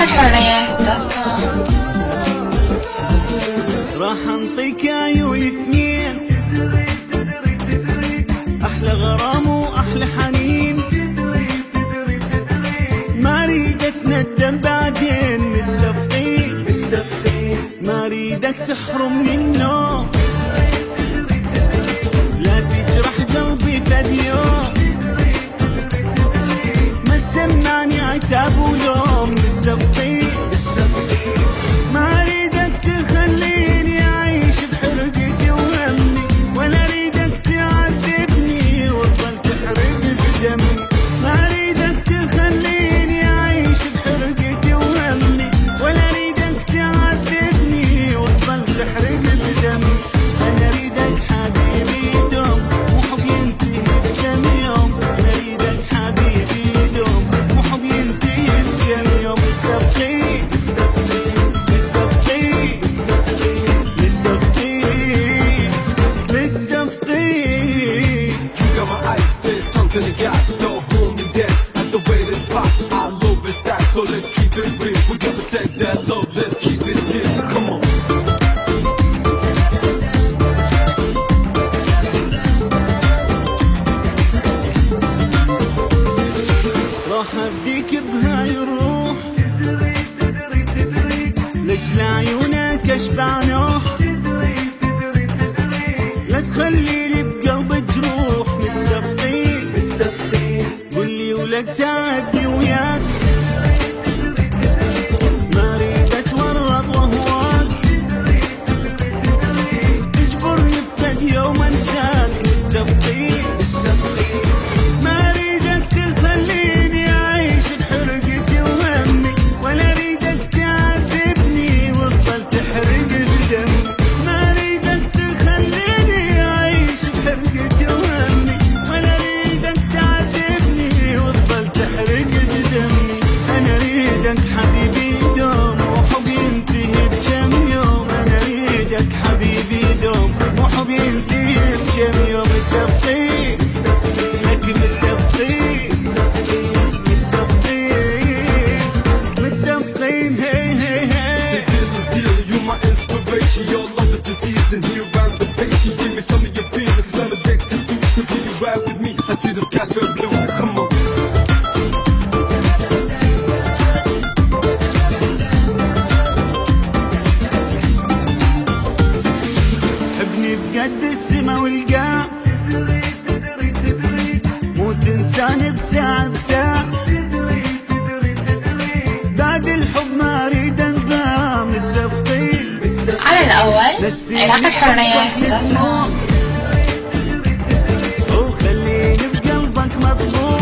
الحرية.com. راح انطيك عيون اثنين، احلى غرام واحلى حنين، ما اريد اتندم بعدين، متفقين ما اريدك تحرمني النوم، لا تجرح قلبي فد يوم، ما تسمعني عتاب ولوم، متفقين ما اريدك تخليني اعيش بحرقتي وهمي، ولا اريدك تعذبني وتظل تحرق بدمي، ما اريدك تخليني اعيش بحرقتي وهمي، ولا اريدك تعذبني وتظل تحرق بدمي، انا اريدك حبيبي دوم وحب ينتهي بكم يوم، انا اريدك حبيبي دوم وحب ينتهي بكم يوم، متفقين something to got, don't hold me down. At the way this pop, I love it that, so let's keep it real. We gotta protect that love, let's keep it real. Come on. راح ابديك بهاي الروح، لجل عيونك اشبع نوح، لا تخليلي بقلبك جروح، متفقين قولي ولك تعبني وياك، ما اريد اتورط واهواك، تجبرني بفد يوم انساك، متفقين ما اريدك تخليني اعيش بحرقتي وهمي، ولا اريدك تعذبني وتظل تحرق بدمي، ما اريدك تخليني اعيش بحرقتي وهمي، ولا اريدك تعذبني وتظل تحرق بدمي، انا اريدك حبيبي دوم وحب ينتهي بكم يوم، انا اريدك حبيبي دوم وحب ينتهي بكم يوم، متفقين لك متفقين هي هي هي. The deal is deal, you my inspiration. Your love is disease and here around the patient. Give me some of your feelings, 'cause I'm addicted to. Continue you ride with me, I see the sky turn blue. Come on. حبني بقد السما والقاع، مو تنساني بساعة بساعة، بعد الحب ما اريد انباع، متفقين على الأول الحرية.com. وخليني بقلبك مطبوع،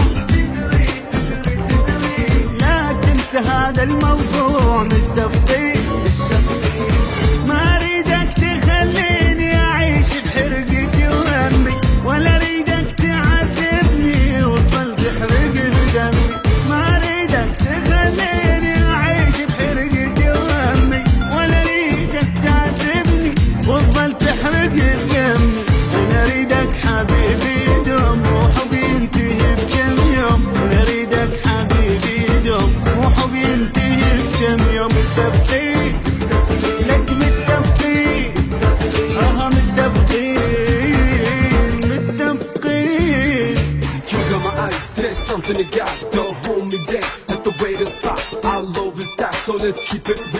لا تنسى هذا الموضوع، متفقين ما اريدك تخليني اعيش بحرقتي وهمي، ولا اريدك تعذبني وتظل تحرق بدمي، ما اريدك تخليني اعيش بحرقتي وهمي، ولا اريدك تعذبني وتظل تحرق بدمي، انا اريدك حبيبي دوم وحب ينتهي بكم يوم، انا اريدك حبيبي دوم وحب ينتهي بكم يوم، متفقين لك متفقين متفقين. You got my eyes, there's something to got, don't hold me down. At the way this pop, I love it that, so let's keep it real.